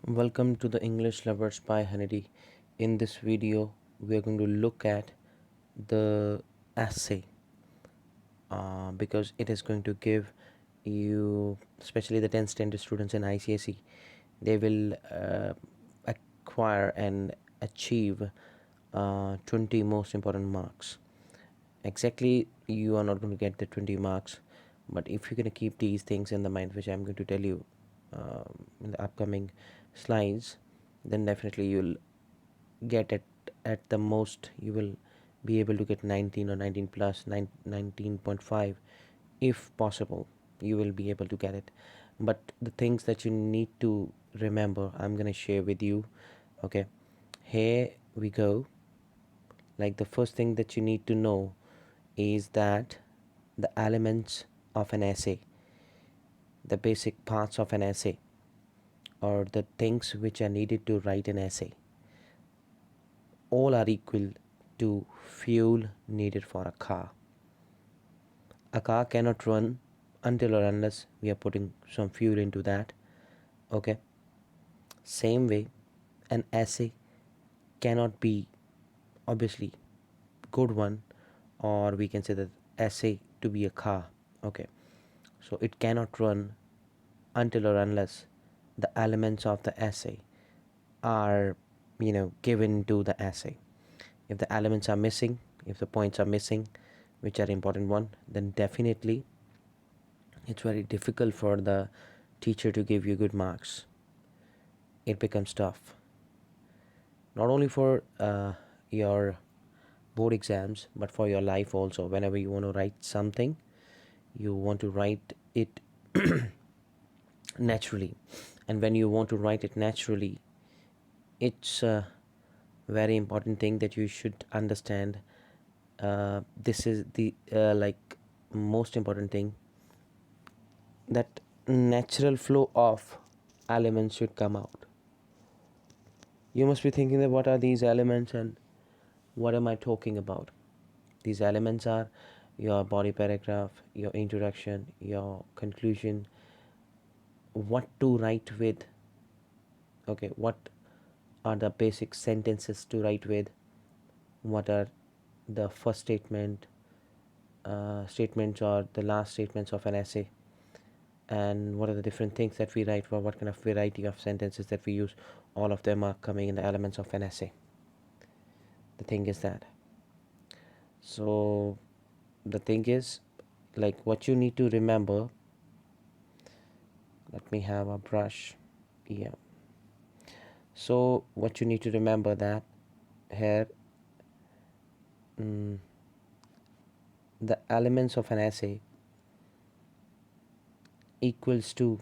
Welcome to the English Lovers by Hannity. In this video, we are going to look at the essay because it is going to give you, especially the 10th standard students in ICSE, they will acquire and achieve 20 most important marks. Exactly, you are not going to get the 20 marks, but if you're going to keep these things in the mind, which I'm going to tell you in the upcoming slides, then definitely you'll get at the most you will be able to get 19 or 19 plus 19.5 if possible. You will be able to get it, but the things that you need to remember I'm going to share with you. Okay, here we go. Like, the first thing that you need to know is that the elements of an essay, the basic parts of an essay, or the things which are needed to write an essay, all are equal to fuel needed for a car. A car cannot run until or unless we are putting some fuel into that. Okay, same way, an essay cannot be obviously good one, or we can say that essay to be a car. Okay, so it cannot run until or unless the elements of the essay are given to the essay. If the elements are missing, if the points are missing, which are important one, then definitely it's very difficult for the teacher to give you good marks. It becomes tough, not only for your board exams, but for your life also. Whenever you want to write something, you want to write it naturally, and when you want to write it naturally, it's a very important thing that you should understand. This is the most important thing, that natural flow of elements should come out. You must be thinking that what are these elements and what am I talking about? These elements are your body paragraph, your introduction, your conclusion, what to write with. Okay, what are the basic sentences to write with, what are the first statements or the last statements of an essay, and what are the different things that we write for, what kind of variety of sentences that we use. All of them are coming in the elements of an essay. The thing is that, so the thing is, like, what you need to remember, let me have a brush. Yeah, so what you need to remember that here, the elements of an essay equals to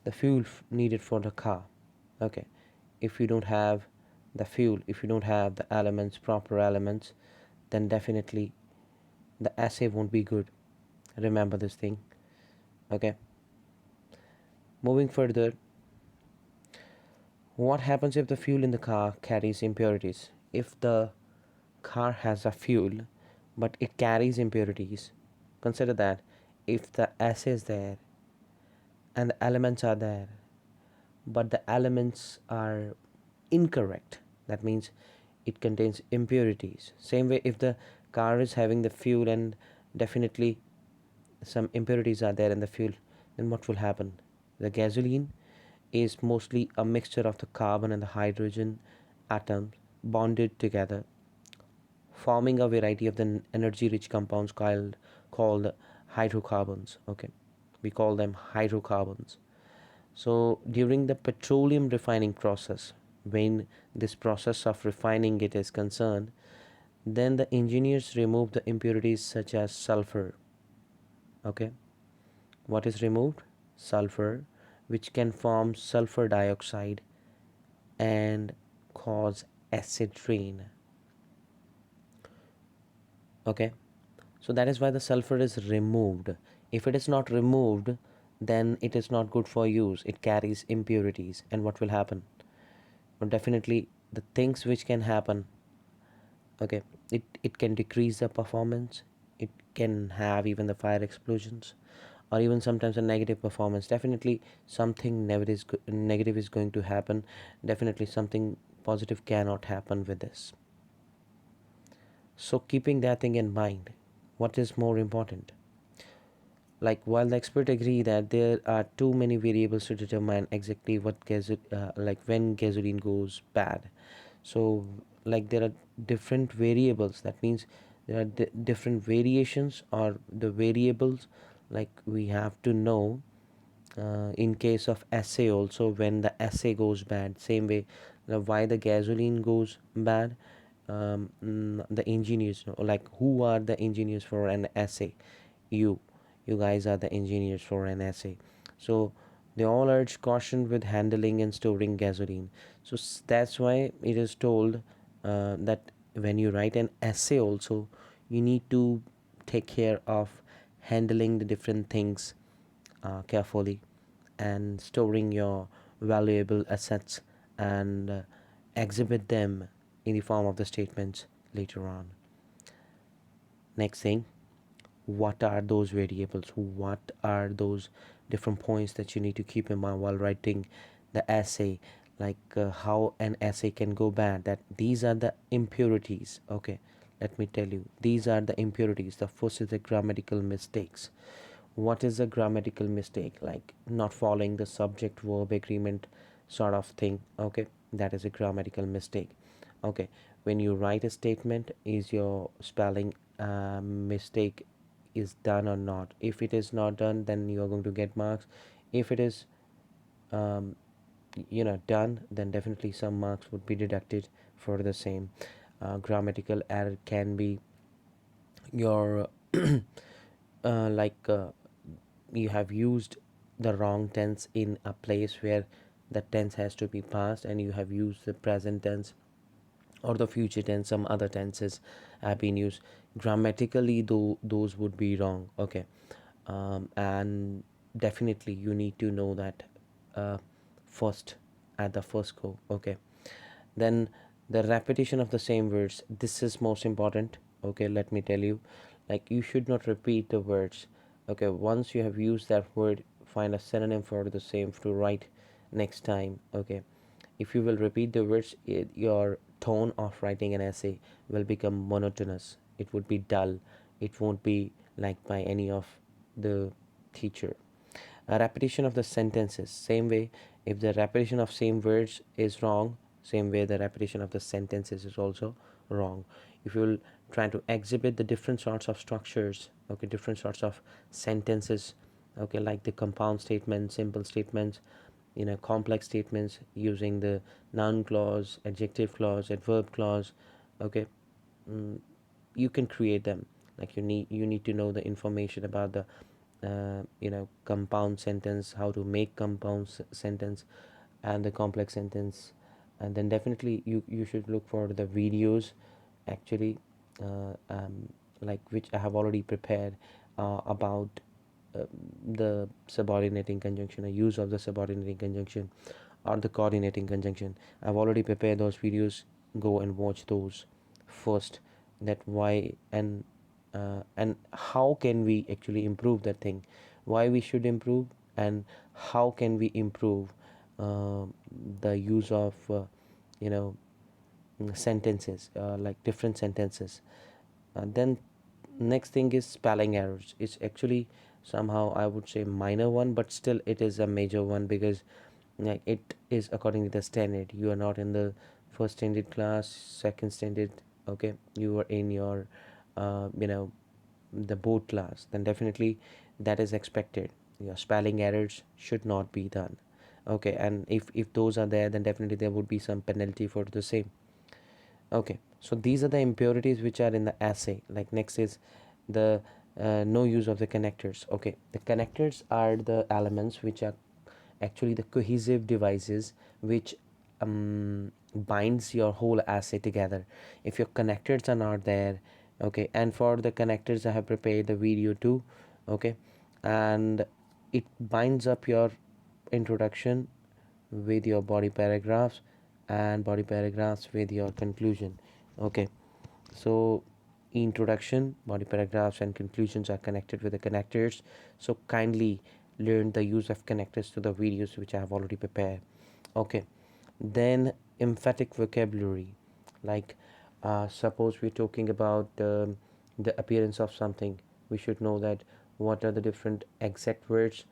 the fuel needed for the car. Okay, if you don't have the fuel, if you don't have the elements, proper elements, then definitely the essay won't be good. Remember this thing. Okay, moving further, what happens if the fuel in the car carries impurities? If the car has a fuel but it carries impurities, consider that if the essay is there and the elements are there, but the elements are incorrect, that means it contains impurities. Same way, if the car is having the fuel and definitely some impurities are there in the fuel, then what will happen? The gasoline is mostly a mixture of the carbon and the hydrogen atoms bonded together, forming a variety of the energy rich compounds called hydrocarbons. Okay, we call them hydrocarbons. So during the petroleum refining process, when this process of refining it is concerned, then the engineers remove the impurities such as sulfur. Okay, what is removed? Sulfur, which can form sulfur dioxide and cause acid rain. Okay, so that is why the sulfur is removed. If it is not removed, then it is not good for use. It carries impurities, and what will happen? Well, definitely the things which can happen. Okay, it can decrease the performance. It can have even the fire explosions, or even sometimes a negative performance, definitely something negative is going to happen. Definitely something positive cannot happen with this. So keeping that thing in mind, what is more important? Like, while the experts agree that there are too many variables to determine exactly like when gasoline goes bad, so like there are different variables. That means there are different variations or the variables, like we have to know in case of assay also, when the assay goes bad. Same way, why the gasoline goes bad, the engineers know, like who are the engineers for an assay? You you guys are the engineers for an assay. So they all urge caution with handling and storing gasoline. So that's why it is told that when you write an essay also, you need to take care of handling the different things carefully, and storing your valuable assets, and exhibit them in the form of the statements later on. Next thing, what are those variables? What are those different points that you need to keep in mind while writing the essay? Like how an essay can go bad, that these are the impurities. Okay, let me tell you, these are the impurities. The first is the grammatical mistakes. What is a grammatical mistake? Like not following the subject verb agreement sort of thing. Okay, that is a grammatical mistake. Okay, when you write a statement, is your spelling mistake is done or not? If it is not done, then you are going to get marks. If it is um, done, then definitely some marks would be deducted for the same. Grammatical error can be your like you have used the wrong tense in a place where the tense has to be past, and you have used the present tense or the future tense. Some other tenses have been used. Grammatically, though, those would be wrong. Okay, and definitely you need to know that uh, first, at the first go. Okay, then the repetition of the same words, this is most important. Okay, let me tell you, like you should not repeat the words. Okay, once you have used that word, find a synonym for the same to write next time. Okay, if you will repeat the words, your tone of writing an essay will become monotonous. It would be dull. It won't be liked by any of the teacher. A repetition of the sentences, same way, if the repetition of same words is wrong, same way the repetition of the sentences is also wrong. If you will try to exhibit the different sorts of structures, okay, different sorts of sentences, okay, like the compound statements, simple statements, complex statements using the noun clause, adjective clause, adverb clause, okay, mm, you can create them. Like you need to know the information about the compound sentence, how to make compound sentence, and the complex sentence. And then definitely you should look for the videos, actually, uh, um, like which I have already prepared about uh, the subordinating conjunction, a use of the subordinating conjunction or the coordinating conjunction. I've already prepared those videos. Go and watch those first, that why and how can we actually improve that thing, why we should improve, and how can we improve uh, the use of you know sentences, like different sentences. Then next thing is spelling errors. It's actually somehow, I would say, minor one, but still it is a major one, because like it is according to the standard. You are not in the first standard class, second standard, okay, you are in your uh, you know the board class, then definitely that is expected. Your spelling errors should not be done. Okay, and if those are there, then definitely there would be some penalty for the same. Okay, so these are the impurities which are in the assay. Like next is the no use of the connectors. Okay, the connectors are the elements which are actually the cohesive devices which binds your whole assay together. If your connectors are not there, okay, and for the connectors I have prepared the video too. Okay, and it binds up your introduction with your body paragraphs, and body paragraphs with your conclusion. Okay, so introduction, body paragraphs, and conclusions are connected with the connectors. So kindly learn the use of connectors to the videos which I have already prepared. Okay, then emphatic vocabulary, like suppose we're talking about the appearance of something, we should know that what are the different exact words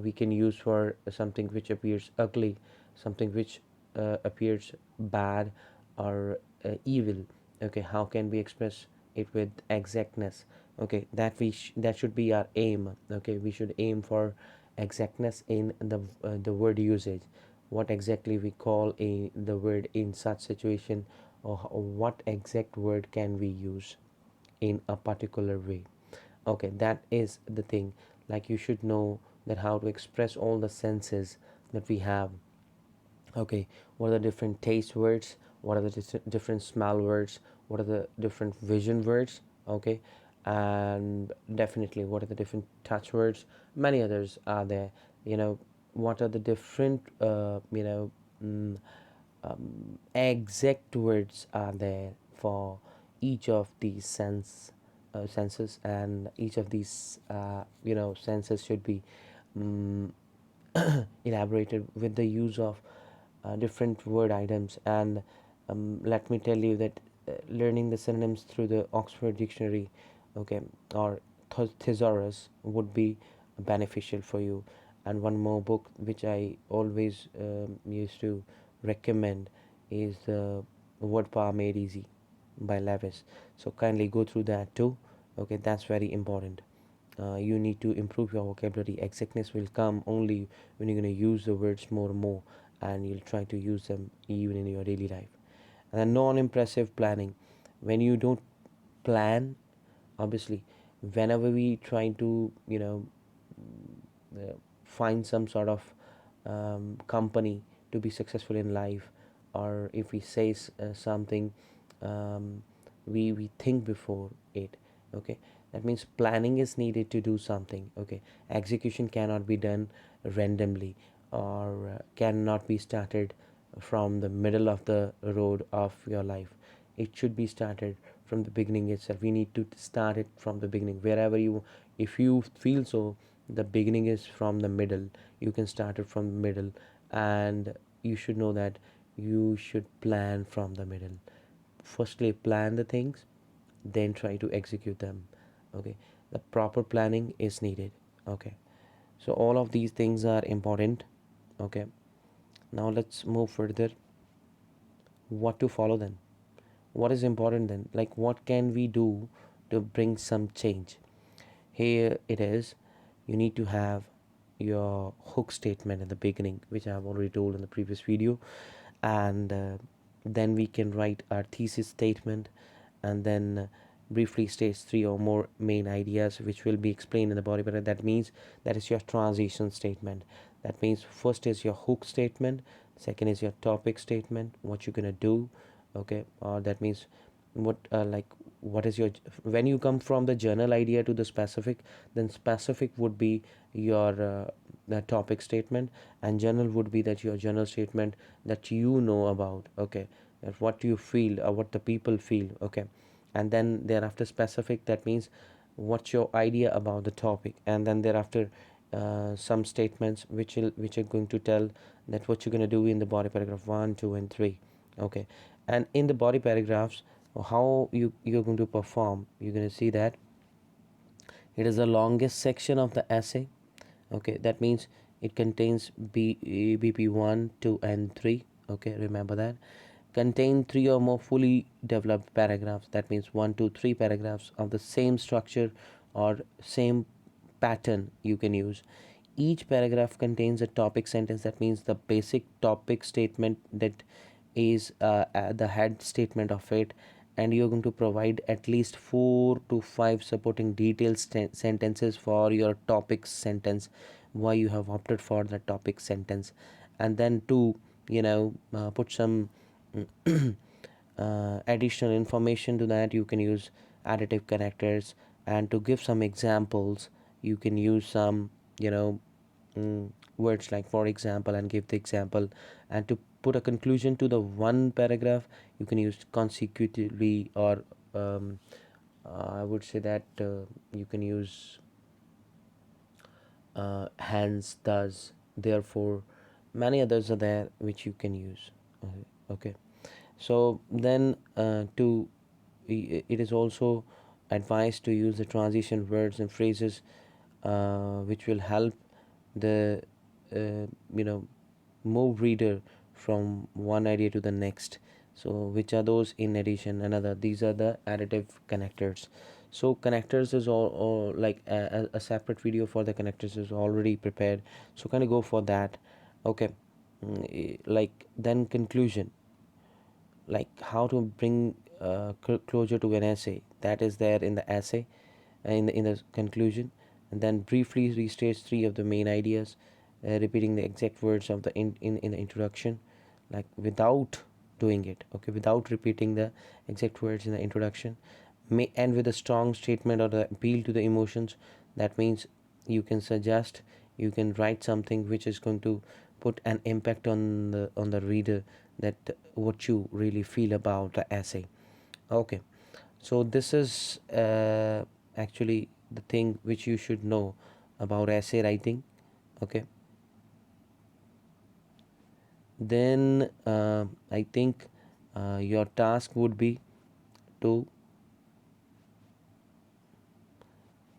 we can use for something which appears ugly, something which appears bad or evil. Okay, how can we express it with exactness? Okay, that should be our aim. Okay, we should aim for exactness in the word usage. What exactly we call the word in such situation, or what exact word can we use in a particular way. Okay, that is the thing. Like, you should know that how to express all the senses that we have. Okay, what are the different taste words, what are the different smell words, what are the different vision words. Okay, and definitely what are the different touch words, many others are there. What are the different mm, exact words are there for each of these senses, and each of these senses should be um, elaborated with the use of different word items. And let me tell you that learning the synonyms through the Oxford Dictionary, okay, or thesaurus would be beneficial for you. And one more book which I always used to recommend is the Word Power Made Easy by Levis. So kindly go through that too. Okay, that's very important. You need to improve your vocabulary. Exactness will come only when you're going to use the words more and more, and you'll try to use them even in your daily life. And then non-impressive planning. When you don't plan, obviously, whenever we try to find some sort of company to be successful in life, or if we say something, we think before it. Okay, that means planning is needed to do something. Okay, execution cannot be done randomly, or cannot be started from the middle of the road of your life. It should be started from the beginning itself. We need to start it from the beginning, wherever you, if you feel so the beginning is from the middle, you can start it from the middle. And you should know that you should plan from the middle. Firstly, plan the things, then try to execute them. Okay, the proper planning is needed. Okay, so all of these things are important. Okay, now let's move further. What to follow then? What is important then? Like, what can we do to bring some change? Here it is. You need to have your hook statement in the beginning, which I have already told in the previous video. And then we can write our thesis statement, and then briefly states three or more main ideas which will be explained in the body paragraph. That means that is your transition statement. That means first is your hook statement, second is your topic statement, what you're gonna do. Okay, or that means what what is your, when you come from the general idea to the specific, then specific would be your the topic statement, and general would be that your general statement that you know about. Okay, that what you feel or what the people feel. Okay, and then thereafter specific, that means what's your idea about the topic. And then thereafter some statements which are going to tell that what you're going to do in the body paragraph 1, 2 and 3. Okay, and in the body paragraphs, how you're going to perform, you're going to see that it is the longest section of the essay. Okay, that means it contains bp 1, 2 and 3. Okay, remember that. Contain 3 or more fully developed paragraphs. That means 1, 2, 3 paragraphs of the same structure or same pattern you can use. Each paragraph contains a topic sentence. That means the basic topic statement that is the head statement of it, and you're going to provide at least 4 to 5 supporting detailed sentences for your topic sentence, why you have opted for the topic sentence. And then to put some additional information to that, you can use additive connectors. And to give some examples, you can use some mm, words like for example, and give the example. And to put a conclusion to the one paragraph, you can use consecutively, or I would say that you can use hence, thus, therefore. Many others are there which you can use. Okay. So then it is also advised to use the transition words and phrases which will help the you know move reader from one idea to the next. So which are those? In addition, another, these are the additive connectors. So connectors is all like a separate video for the connectors is already prepared, so kind of go for that. Okay. Like then conclusion, like how to bring closure to an essay, that is there in the essay, in the conclusion. And then briefly restates three of the main ideas, repeating the exact words of the in the introduction, like without doing it, okay, without repeating the exact words in the introduction. May end with a strong statement or the appeal to the emotions. That means you can suggest, you can write something which is going to put an impact on the reader, that what you really feel about the essay. Okay. So this is actually the thing which you should know about essay writing. Okay. Then I think your task would be to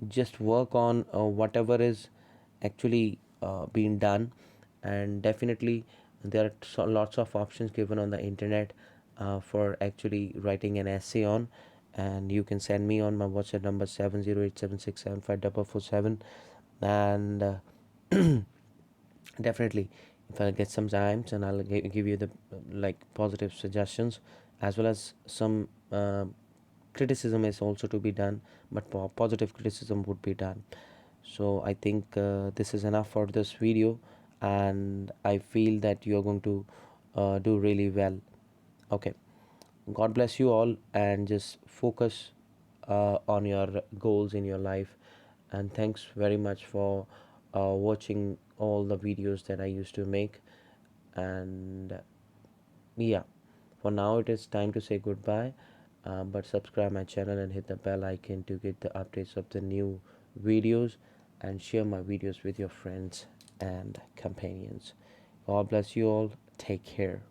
just work on whatever is actually being done. And definitely there are lots of options given on the internet for actually writing an essay on. And you can send me on my WhatsApp number 7087675447. And definitely, if I get some times, and I'll give you the like positive suggestions, as well as some criticism is also to be done, but positive criticism would be done. So I think this is enough for this video, and I feel that you are going to do really well. Okay. God bless you all, and just focus on your goals in your life. And thanks very much for watching all the videos that I used to make. And yeah, for now it is time to say goodbye. But subscribe my channel and hit the bell icon to get the updates of the new videos, and share my videos with your friends and companions. God bless you all. Take care.